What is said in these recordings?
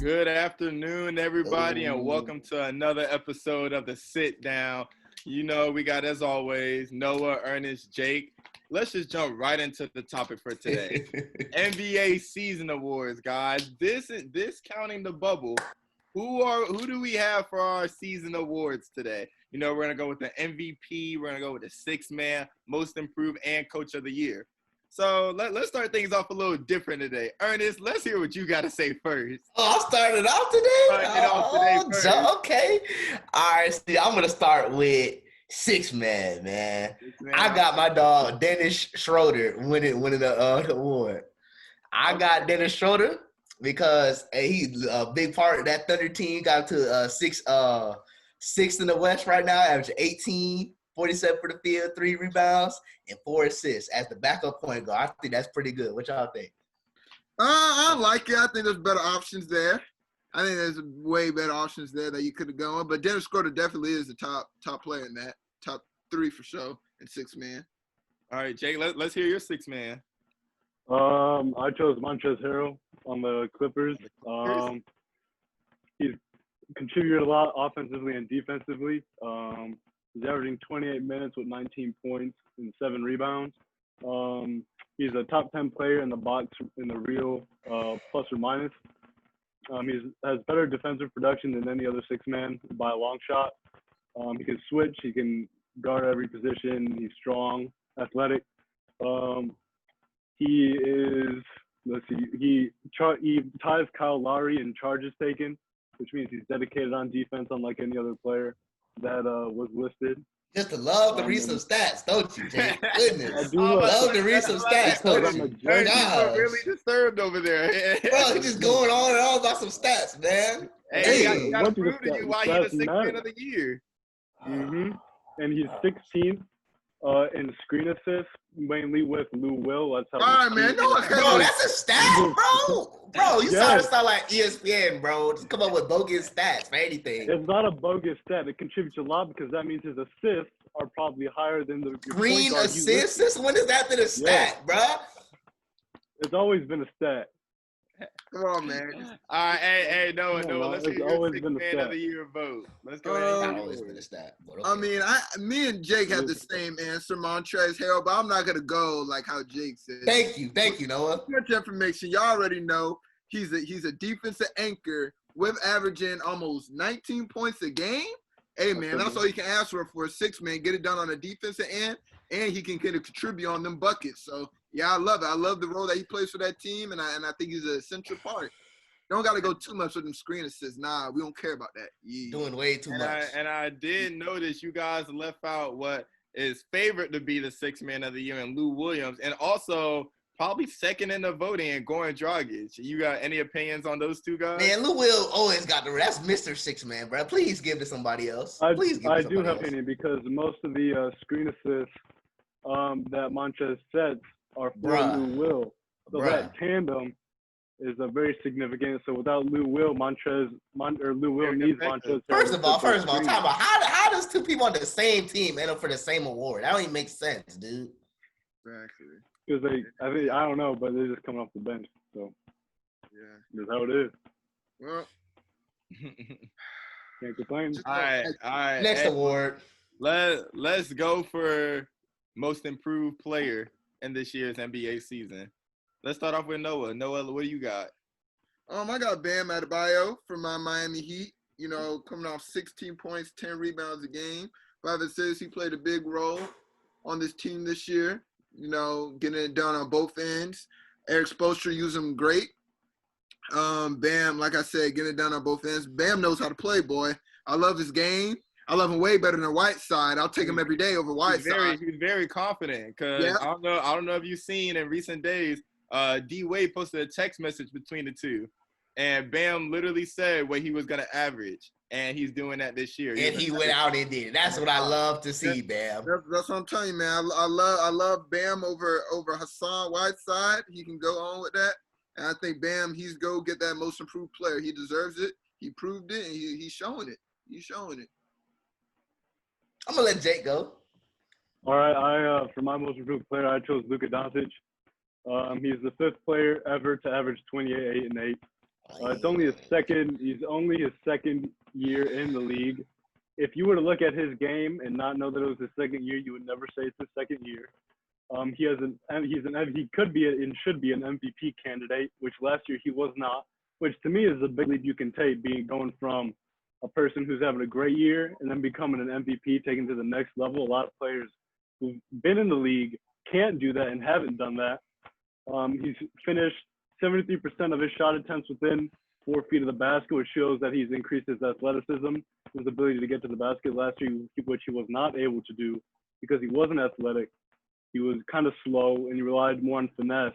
Good afternoon, everybody, and welcome to another episode of the Sit Down. You know, we got, as always, Noah, Ernest, Jake. Let's just jump right into the topic for today. NBA season awards, guys. This counting the bubble. Who do we have for our season awards today? You know, we're gonna go with the MVP. We're gonna go with the sixth man, most improved, and coach of the year. So let's start things off a little different today. Ernest, let's hear what you got to say first. Oh, I'm starting off today? Okay. All right, see, I'm going to start with six man. I got my dog, Dennis Schroeder, winning the award. I got Dennis Schroeder because he's a big part of that Thunder team. Got to sixth in the West right now, averaging 18. 47 for the field, 3 rebounds, and 4 assists as the backup point guard. I think that's pretty good. What y'all think? I like it. I think there's better options there. I think there's way better options there that you could have gone. But Dennis Schroeder definitely is the top player in that. Top 3 for sure, and six man. All right, Jake, let's hear your six man. I chose Montrezl Harrell on the Clippers. He's contributed a lot offensively and defensively. He's averaging 28 minutes with 19 points and 7 rebounds. He's a top 10 player in the box in the real plus or minus. He has better defensive production than any other six man by a long shot. He can switch. He can guard every position. He's strong, athletic. He ties Kyle Lowry in charges taken, which means he's dedicated on defense unlike any other player that was listed. Just to love to read some stats, don't you, Jake? Goodness. I do love to read some stats, don't you? You're really disturbed over there. Bro, he's just going on and on about some stats, man. Hey, I got to prove to you why he's the sixth man of the year. Mm-hmm. And he's 16th in screen assists, mainly with Lou Will. All right, man. Bro, that's a stat, bro. Bro, you sound like ESPN, bro. Just come up with bogus stats for anything. It's not a bogus stat. It contributes a lot because that means his assists are probably higher than the green assists. When is that been a stat, bro? It's always been a stat. Come on, man. All right, hey, Noah, let's get your sixth man of the year vote. Let's go ahead. It's always been a stat. Okay. I mean, me and Jake have the same answer, Montrezl Harrell, but I'm not gonna go like how Jake said. Thank you, Noah. Much information. Y'all already know he's a defensive anchor with averaging almost 19 points a game. Hey, man, that's all you can ask for a six man. Get it done on the defensive end, and he can kind of contribute on them buckets. So. Yeah, I love it. I love the role that he plays for that team, and I think he's an essential part. Don't got to go too much with them screen assists. Nah, we don't care about that. Yeah. Doing way too much. And I did notice you guys left out what is favored to be the sixth man of the year in Lou Williams, and also probably second in the voting in Goran Dragic. You got any opinions on those two guys? Man, Lou Will always got that's Mr. Six Man, bro. Please give to somebody else. I do have opinion because most of the screen assists that Montrez sets are for Lou Will. So that tandem is a very significant. So without Lou Will, Lou Will needs Montrez. First of all, talk about how does two people on the same team end up for the same award? That don't even make sense, dude. Exactly. Because I don't know, but they're just coming off the bench. So yeah, that's how it is. Well, can't complain. All right. Next award. Let's go for most improved player in this year's NBA season. Let's start off with Noah. Noah, what do you got? I got Bam Adebayo from my Miami Heat. You know, coming off 16 points, 10 rebounds a game. 5 assists. He played a big role on this team this year. You know, getting it done on both ends. Eric Spoelstra used him great. Bam, like I said, getting it done on both ends. Bam knows how to play, boy. I love his game. I love him way better than Whiteside. I'll take him every day over Whiteside. He's very confident because I don't know if you've seen in recent days, D Wade posted a text message between the two, and Bam literally said what he was gonna average, and he's doing that this year. And he went out and did it. That's what I love to see, Bam. That's what I'm telling you, man. I love Bam over Hassan Whiteside. He can go on with that, and I think Bam, he's go get that most improved player. He deserves it. He proved it, and he's showing it. He's showing it. I'm gonna let Jake go. All right, for my most improved player, I chose Luka Doncic. He's the 5th player ever to average 28, 8, and 8. It's only his second. He's only his second year in the league. If you were to look at his game and not know that it was his second year, you would never say it's his second year. He could be and should be an MVP candidate, which last year he was not. Which to me is a big leap you can take, going from a person who's having a great year and then becoming an MVP, taking to the next level. A lot of players who've been in the league can't do that and haven't done that. He's finished 73% of his shot attempts within 4 feet of the basket, which shows that he's increased his athleticism, his ability to get to the basket last year, which he was not able to do because he wasn't athletic. He was kind of slow and he relied more on finesse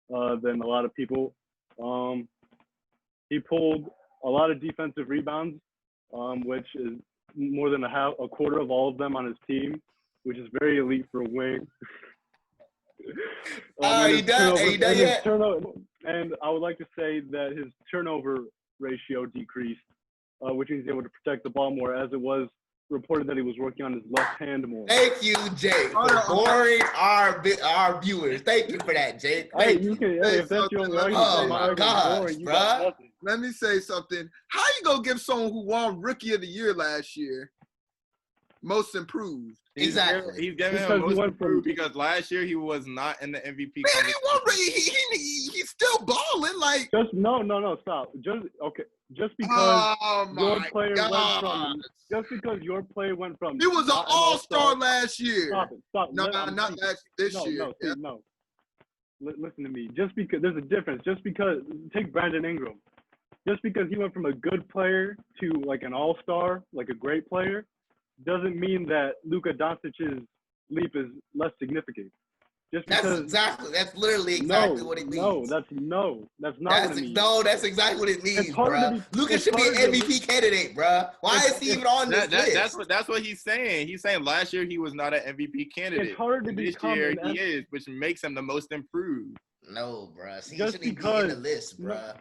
than a lot of people. He pulled a lot of defensive rebounds, which is more than a quarter of all of them on his team, which is very elite for a wing. He done yet? And I would like to say that his turnover ratio decreased, which means he's able to protect the ball more, as it was reported that he was working on his left hand more. Thank you, Jake, for boring our viewers. Thank you for that, Jake. If that's your only argument, oh my gosh, bro. Let me say something. How you gonna give someone who won Rookie of the Year last year most improved? Exactly. He's giving him most improved because last year he was not in the MVP. Man, he won. He's still balling. Like no, stop. Just because your player went from he was an all-star last year. Stop. No, not this year. No. Listen to me. Just because there's a difference. Just because take Brandon Ingram. Just because he went from a good player to like an all-star, like a great player, doesn't mean that Luka Doncic's leap is less significant. That's literally exactly what it means. That's not what it means. No, that's exactly what it means, bro. Luka should be an MVP candidate, bro. Why is he even on this list? That's what he's saying. He's saying last year he was not an MVP candidate. It's hard to this year he is, which makes him the most improved. No, bro. He shouldn't be in the list, bro.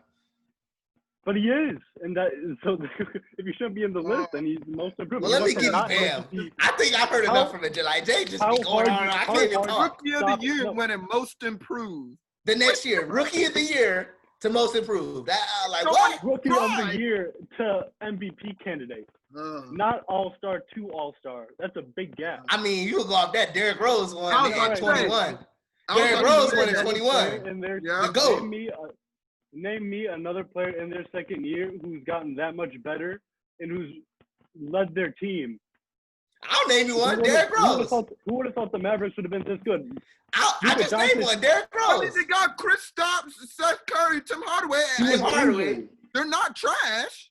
But he is, and so if he shouldn't be in the list, then he's the most improved. Well, let me give you Bam. I think I've heard enough from it. Like Jay just be going on. I can't even talk. Rookie of the Year winning most improved. The next year, Rookie of the Year to most improved. What? Rookie of the Year to MVP candidate. Not all-star to all-star. That's a big gap. I mean, you could go off that. Derrick Rose won in 21. Derrick Rose won in 21. And the GOAT. Name me another player in their second year who's gotten that much better and who's led their team. I'll name you one, Derrick Rose. Who would have thought the Mavericks would have been this good? I just named one, Derrick Rose. They got Kristaps, Seth Curry, Tim Hardaway. They're not trash.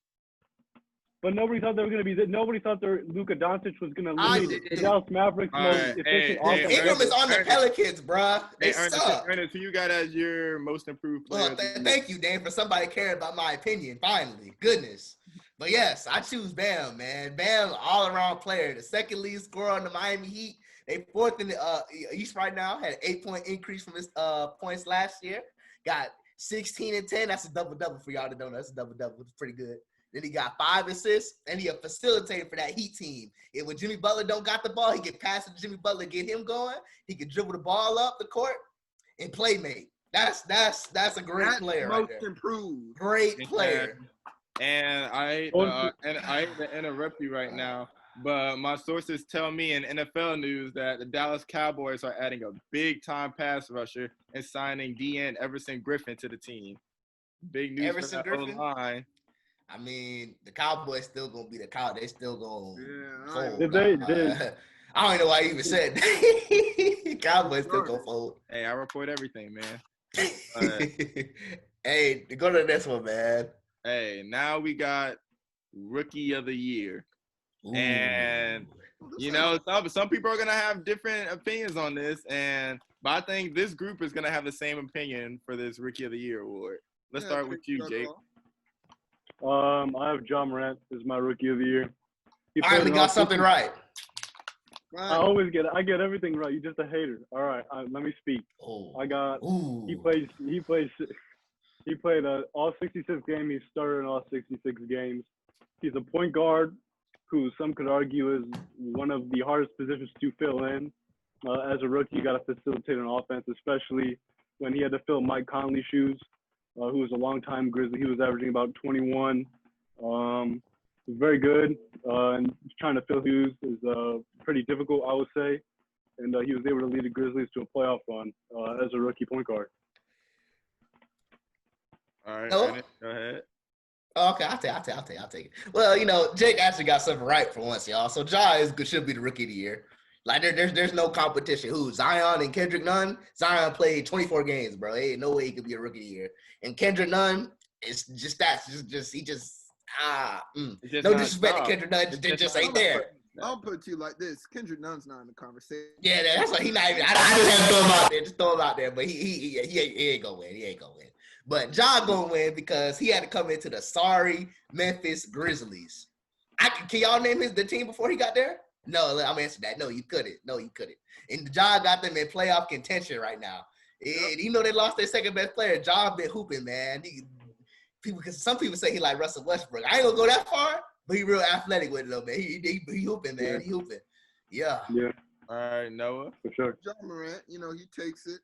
But nobody thought they were going to be. Nobody thought Luka Doncic was going to lead the Dallas Mavericks most efficient offense. Ingram is on the Pelicans, bro. They suck. Ernest, who you got as your most improved player? Well, thank you, Dan, for somebody caring about my opinion. Finally, goodness. But yes, I choose Bam, man. Bam, all-around player, the second lead scorer on the Miami Heat. They fourth in the East right now. Had an 8-point increase from his points last year. Got 16 and 10. That's a double-double for y'all to know. That's a double-double. It's pretty good. Then he got 5 assists, and he a facilitator for that Heat team. And when Jimmy Butler don't got the ball, he can pass it to Jimmy Butler, get him going. He can dribble the ball up the court and play make. That's a great player right there. Most improved. Great player. And I hate to interrupt you right now, but my sources tell me in NFL news that the Dallas Cowboys are adding a big-time pass rusher and signing DN Everson Griffin to the team. Big news for that O-line. I mean, the Cowboys still gonna be the Cow. They still gonna fold. Did I don't know why you even said that. Cowboys still gonna fold. Hey, I report everything, man. Hey, go to the next one, man. Hey, now we got Rookie of the Year. Ooh. And, some people are going to have different opinions on this, but I think this group is going to have the same opinion for this Rookie of the Year award. Let's start with you, Jake. I have John Morant as my Rookie of the Year. All right, we got something right. I get everything right. You're just a hater. All right, let me speak. He played all 66 games. He started in all 66 games. He's a point guard who some could argue is one of the hardest positions to fill in. As a rookie, you got to facilitate an offense, especially when he had to fill Mike Conley's shoes. who was a longtime Grizzly. He was averaging about 21. Very good. And trying to fill shoes is pretty difficult, I would say. And he was able to lead the Grizzlies to a playoff run as a rookie point guard. All right, No? Ernest, go ahead. Okay, I'll take it. Well, Jake actually got something right for once, y'all. So should be the rookie of the year. Like there's no competition. Who? Zion and Kendrick Nunn? Zion played 24 games, bro. Ain't no way he could be a rookie of the year. And Kendrick Nunn, it's just that. No disrespect to Kendrick Nunn, just ain't there. I'll put it to you like this: Kendrick Nunn's not in the conversation. Yeah, that's why he not even. I just have to throw him out there. Just throw him out there. But he ain't gonna win. He ain't gonna win. But Ja gonna win because he had to come into the sorry Memphis Grizzlies. Can y'all name the team before he got there? No, I'm answering that. No, you couldn't. And Ja got them in playoff contention right now. And even though they lost their second best player, Ja been hooping, man. Some people say he like Russell Westbrook. I ain't gonna go that far, but he real athletic with it though, man. He hooping, man. Yeah. He hooping. Yeah. Yeah. All right, Noah. For sure. Ja Morant, he takes it.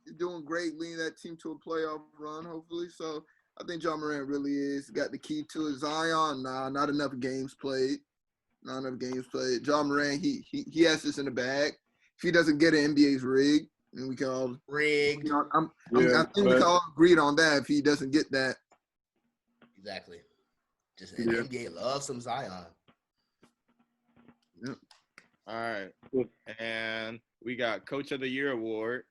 He's doing great, leading that team to a playoff run, hopefully. So I think Ja Morant really is got the key to it. Zion, not enough games played. Ja Morant, he has this in the bag. If he doesn't get it, NBA's rigged, and we can all rigged. I think we can all agree on that. If he doesn't get that, exactly. Just the NBA loves some Zion. Yep. All right, and we got Coach of the Year award.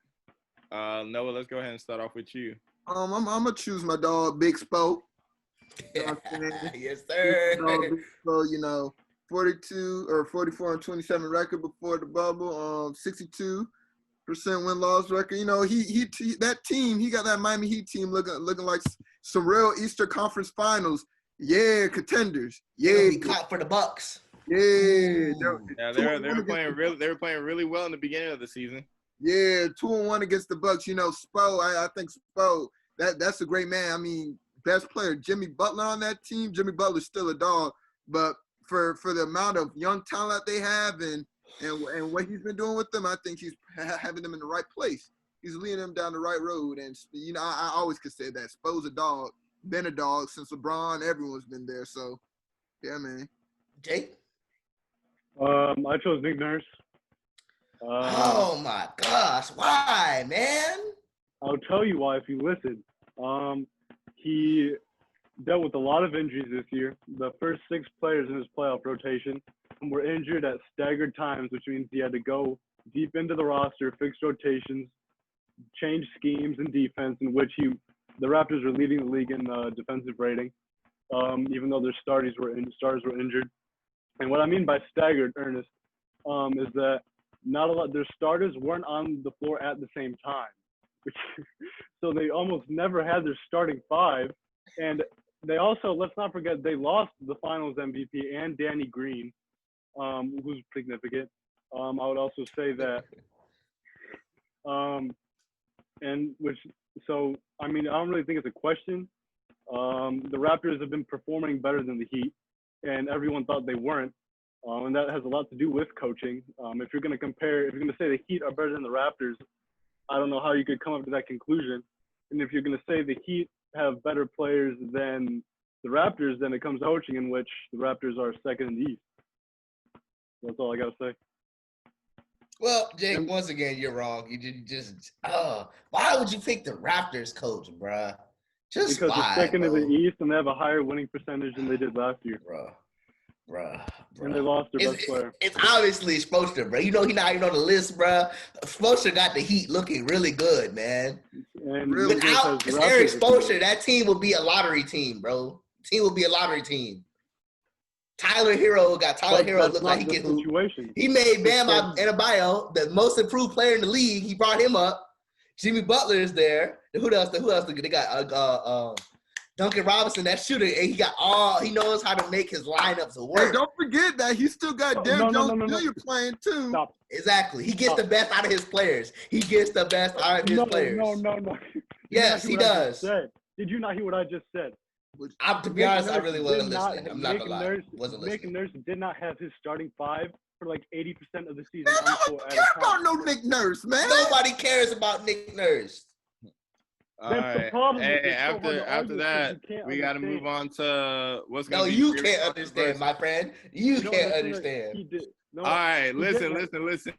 Noah, let's go ahead and start off with you. I'm gonna choose my dog, Big Spo. Yes, sir. Big Spo, 42 or 44 and 27 record before the bubble. 62% win-loss record. He that team. He got that Miami Heat team looking like some real Eastern Conference Finals. Yeah, contenders. Yeah, he caught for the Bucks. Yeah, they were playing really well in the beginning of the season. Yeah, 2-1 against the Bucks. Spo. I think Spo. That's a great man. I mean, best player, Jimmy Butler on that team. Jimmy Butler's still a dog, but for the amount of young talent they have and what he's been doing with them, I think he's having them in the right place. He's leading them down the right road. And I always could say that Spo's a dog, been a dog since LeBron. Everyone's been there. So, yeah, man. Jake. I chose Nick Nurse. Oh my gosh, why, man? I'll tell you why if you listen. He dealt with a lot of injuries this year. The first 6 players in his playoff rotation were injured at staggered times, which means he had to go deep into the roster, fix rotations, change schemes and defense, in which the Raptors were leading the league in defensive rating, even though their stars were injured. And what I mean by staggered, Ernest, is that not a lot. Their starters weren't on the floor at the same time, so they almost never had their starting 5. And they also, let's not forget, they lost the Finals MVP and Danny Green, who's significant. I would also say that, I don't really think it's a question. The Raptors have been performing better than the Heat, and everyone thought they weren't. And that has a lot to do with coaching. If you're going to say the Heat are better than the Raptors, I don't know how you could come up to that conclusion. And if you're going to say the Heat have better players than the Raptors, then it comes to coaching, in which the Raptors are second in the East. That's all I got to say. Well, Jake, once again, you're wrong. You why would you pick the Raptors coach, bruh? Because they're second in the East and they have a higher winning percentage than they did last year. Bruh. And they lost their best player. It's obviously Spoelstra, bro. He's not even on the list, bro. Spoelstra got the Heat looking really good, man. And without Eric Spoelstra, that team will be a lottery team, bro. Tyler Hero looked like he can hoop. He made Bam Adebayo the most improved player in the league. He brought him up. Jimmy Butler is there. Who else? They got Duncan Robinson, that shooter, and he knows how to make his lineups work. Hey, don't forget that he still got Derrick Jones Jr. playing too. Stop. Exactly. He gets the best out of his players. No. Yes, he does. Did you not hear what I just said? To be honest, I really wasn't listening. I'm not gonna lie. Nick Nurse did not have his starting 5 for like 80% of the season. Man, I don't care about no Nick Nurse, man. Nobody cares about Nick Nurse. All That's the right. problem. Hey, It's so hard to after argue that, because you can't we got to understand. move on to what's No, going to be you very can't understand, controversial. my friend. You No, can't that's understand. He did. No, All right, he didn't. listen.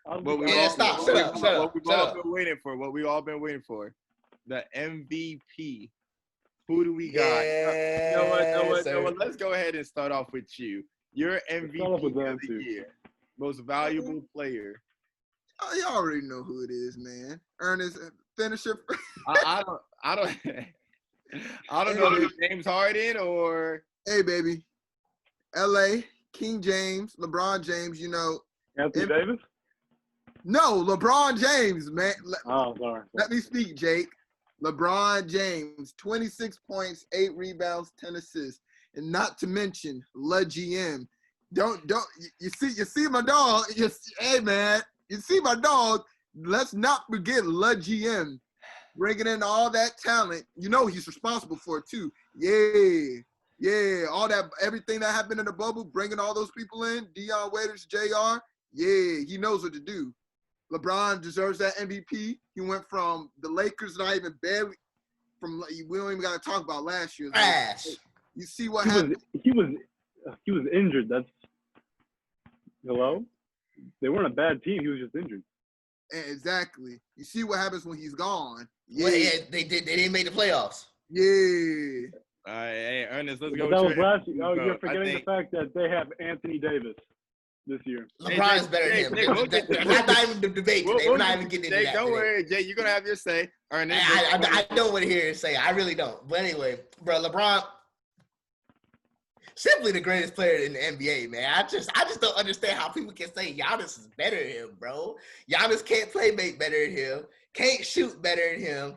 I'll What be we've Yeah, all, honest with stop. you. Shut what up. we've, Shut what up. we've Shut all up. been waiting for, what we've all been waiting for, the MVP. Who do we got? You know what? Yes, sir. Let's go ahead and start off with you. Your Let's start off MVP with of them the two. year, most valuable player. Oh, you already know who it is, man. Ernest, finisher. I don't I don't know if it's James Harden or Hey, baby. L.A., King James, LeBron James, you know. Anthony Davis? No, LeBron James, man. Oh, sorry. Let me speak, Jake. LeBron James, 26 points, 8 rebounds, 10 assists. And not to mention La GM. You see my dog. Hey, man. You see my dog. Let's not forget La GM. Bringing in all that talent. You know he's responsible for it, too. Yeah. All that, everything that happened in the bubble, bringing all those people in, Deion Waiters, JR. Yeah, he knows what to do. LeBron deserves that MVP. He went from the Lakers, not even bad. We don't even got to talk about last year. Trash. You see what happened? He was injured. That's hello. They weren't a bad team. He was just injured. Exactly. You see what happens when he's gone. Yeah, they didn't make the playoffs. Yeah. all right, hey, Ernest, let's But go. that was with your last year. Oh, MVP you're vote. forgetting the fact that they have Anthony Davis this year. LeBron's better than him. That's not even the debate today. We're not even getting into Jake, that don't today. worry, Jake. You're gonna have your say. Ernest, I don't want to hear it say. I really don't. But anyway, bro, LeBron, simply the greatest player in the NBA, man. I just don't understand how people can say Giannis is better than him, bro. Giannis can't play make better than him. Can't shoot better than him.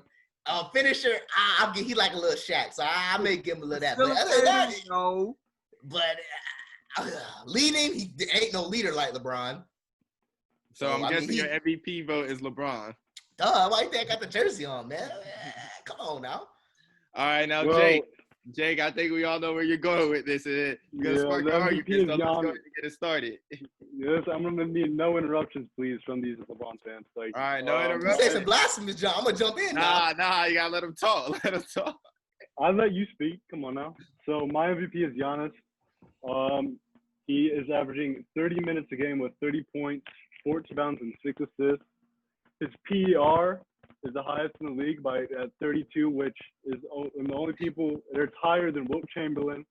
Finisher, I'll give he like a little Shaq, so I may give him a little that. But other than that, no. but leading, he ain't no leader like LeBron. So I'm guessing your MVP vote is LeBron. Duh, why you think I got the jersey on, man? Come on now. All right, now Well, Jake, I think we all know where you're going with this. You're gonna Yeah, spark the an MVP argument, is so let's go Giannis. ahead and get it started. Yes, I'm gonna need no interruptions, please, from these LeBron fans. Like, All right, no You interruptions. say some blasphemous, John. I'm gonna jump in now. Nah, you gotta let him talk. Let him talk. I'll let you speak. Come on now. So my MVP is Giannis. He is averaging 30 minutes a game with 30 points, 4 rebounds, and 6 assists. His PER is the highest in the league at 32, which is the only people that's higher than Wilt Chamberlain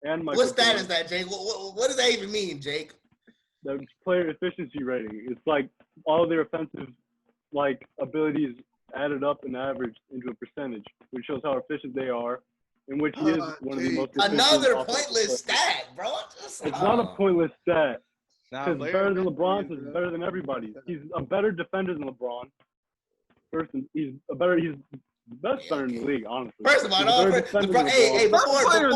and Michael What stat Jordan. is that, Jake? What does that even mean, Jake? The player efficiency rating. It's like all their offensive abilities added up and averaged into a percentage, which shows how efficient they are, in which he is one of the most efficient. Another offensive pointless players. stat, bro. It's not a pointless stat. Nah, Because player better than efficiency LeBron, is, is better than everybody. He's a better defender than LeBron. He's the best defender in the league, honestly. First of all, He's a better defender than LeBron. before the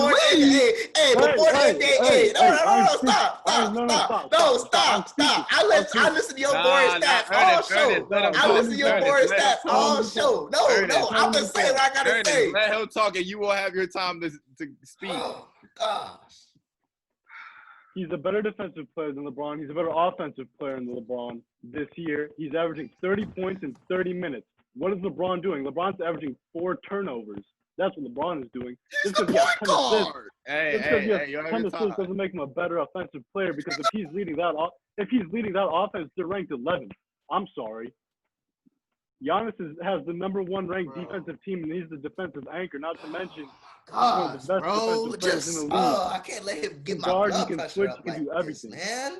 stop. I listen to your boring stats all show. I listen to your boring stats all show. No, I'm just saying what I gotta say. Let him talk, and you will have your time to speak. Oh gosh. He's a better defensive player than LeBron. He's a better offensive player than LeBron this year. He's averaging 30 points in 30 minutes. What is LeBron doing? LeBron's averaging 4 turnovers. That's what LeBron is doing. He's the point guard. Hey, you have 10 your assists time. doesn't make him a better offensive player because if he's leading that offense, they're ranked 11th. I'm sorry. Giannis has the #1 ranked defensive team, and he's the defensive anchor. Not to mention, Gosh, he's one of the best bro, defensive players in the league. I can't let him get my Guard, blood he can pressure switch, up he can like do this, everything. man.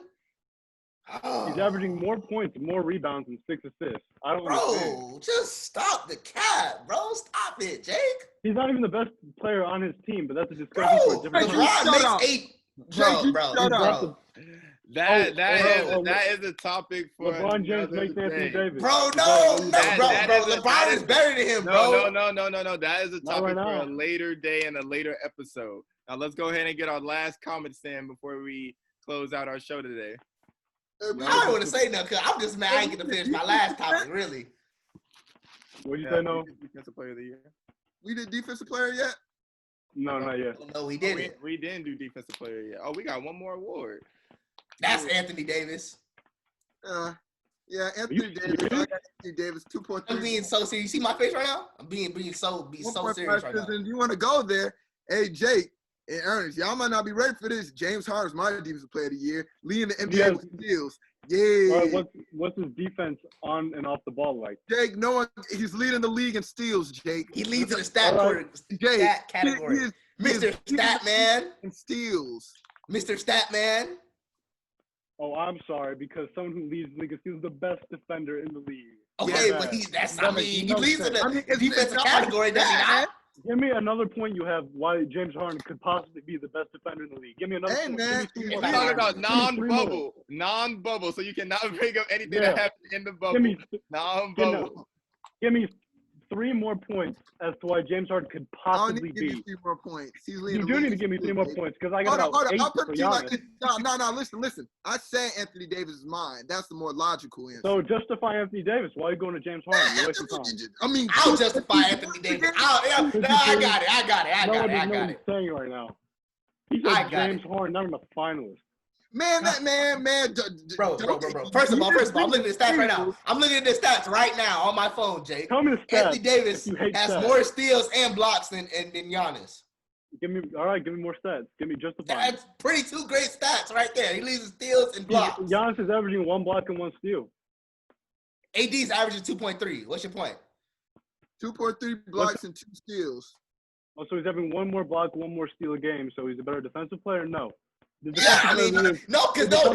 He's averaging more points, more rebounds, and 6 assists. I don't understand. Bro, just stop the cap, bro. Stop it, Jake. He's not even the best player on his team, but that's a discussion for a different time. LeBron makes 8. Bro. That is a topic for LeBron James another makes Anthony day. Davis. Bro, bro. LeBron is better than him, bro. No. That is a Not topic right for now. a later day and a later episode. Now let's go ahead and get our last comments in before we close out our show today. I don't want to say nothing because I'm just mad I didn't get to finish my last topic, really. What did you say, no? Defensive player of the year. We did defensive player yet? No, not yet. No, we didn't. We didn't do defensive player yet. Oh, we got one more award. That's Anthony Davis. Yeah, Anthony Davis. I got Anthony Davis 2.3. I'm being so serious. You see my face right now? I'm being so serious right now. And you want to go there? Hey, Jake and Ernest, y'all might not be ready for this. James Harden's my defensive player of the year, leading the NBA with steals. Yeah. All right, what's his defense on and off the ball like? Jake, he's leading the league in steals, Jake. He leads in the stat category. Mr. Statman. And steals. Mr. Statman. Oh, I'm sorry, because someone who leads the league is the best defender in the league. Okay, but he leads in the defensive category, does he not? Give me another point you have why James Harden could possibly be the best defender in the league. Give me another point. Man, we're talking about non-bubble, so you cannot bring up anything that happened in the bubble. Non-bubble. Give me 3 more points as to why James Harden could possibly be. Give me 3 more points. You do need to give me 3 more points because I got about 8 I'll put for you like this. Giannis. No, listen. I said Anthony Davis is mine. That's the more logical answer. So justify Anthony Davis. Why are you going to James Harden? You're wasting time. I mean, I'll justify Anthony Davis. I got it. I got it. What he's saying right now. He said James Harden, not in the finalist. Man. Bro. First of all, I'm looking at the stats right now. I'm looking at the stats right now on my phone, Jake. Tell me the stats. Anthony Davis has more steals and blocks than Giannis. Give me more stats. Give me justify. That's pretty 2 great stats right there. He leads in steals and blocks. Giannis is averaging 1 block and 1 steal. AD's averaging 2.3. What's your point? 2.3 blocks and 2 steals. Oh, so he's having 1 more block, 1 more steal a game. So he's a better defensive player? No. Yeah, I mean,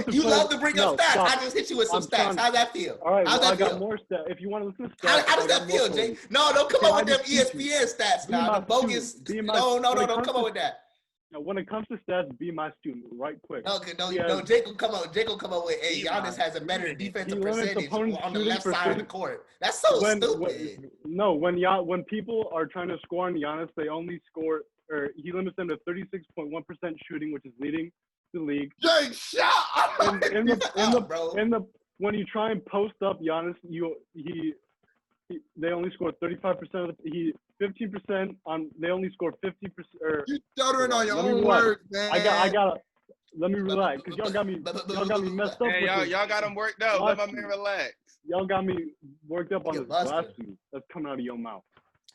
you love to bring up stats. Stop. I just hit you with some stats. How's that feel? All right, How's that feel? I got more stats. If you want to listen to stats, how does that feel, Jake? No, don't come up with them ESPN stats now. The bogus. No, don't come up with that. Now, when it comes to stats, be my student, right quick. Okay, no, Jake will come up with, hey, Giannis has a better defensive percentage on the left side of the court. That's so stupid. When people are trying to score on Giannis, they only score, or he limits them to 36.1% shooting, which is leading the league. Jake, shut up! When you try and post up Giannis, they only score 35% of 15% on. They only score 50%. You stuttering on your own words, man. I got. Let me relax, cause y'all got me messed up. Hey, y'all got him worked up. Let my man relax. Y'all got me worked up on this blasphemy that's coming out of your mouth.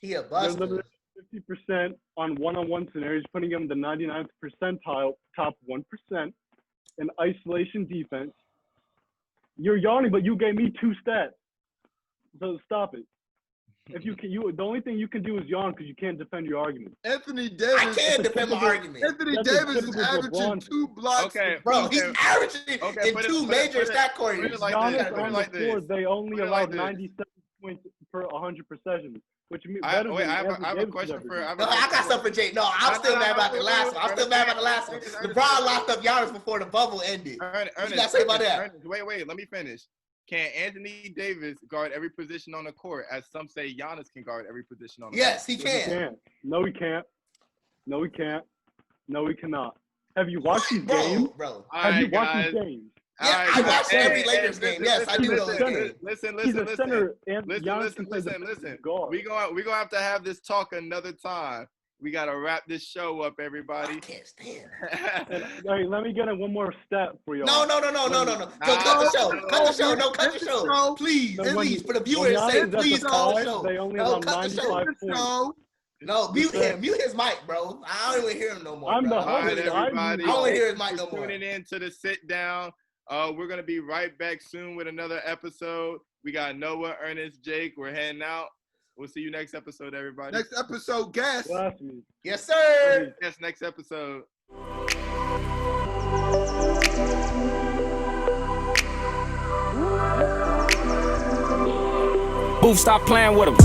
He a buster. 50% on one-on-one scenarios, putting him in the 99th percentile, top 1% in isolation defense. You're yawning, but you gave me 2 stats. So stop it. If the only thing you can do is yawn because you can't defend your argument. Anthony Davis. I can't defend my argument. Anthony Davis is averaging 2 blocks. Okay, bro, he's averaging in 2 major stat categories. They only allowed 97 points per 100 possessions. Which means I have a question for. I got something for Jake. No, I'm still mad about the last one. LeBron locked up Giannis before the bubble ended. What you got to say about that? Wait, let me finish. Can Anthony Davis guard every position on the court, as some say Giannis can guard every position on the court? Yes, he can. No, he can't. No, he can't. No, he cannot. Have you watched these games? Bro. Have you watched these games? Yeah, I watched every Lakers game. Yes, I do know those games. Listen. We gonna have to have this talk another time. We gotta wrap this show up, everybody. I can't stand. Hey, let me get in one more stat for y'all. No. Cut the show. No, cut the show. Please, for the viewers' sake, please cut the show. They only allow 95 points. No, mute him. Mute his mic, bro. I don't even hear him no more. I'm the host, everybody. I don't hear his mic no more. Tuning in to the sit down. We're going to be right back soon with another episode. We got Noah, Ernest, Jake. We're heading out. We'll see you next episode, everybody. Next episode, guest. Yes, sir. Yes, next episode. Booth, stop playing with him.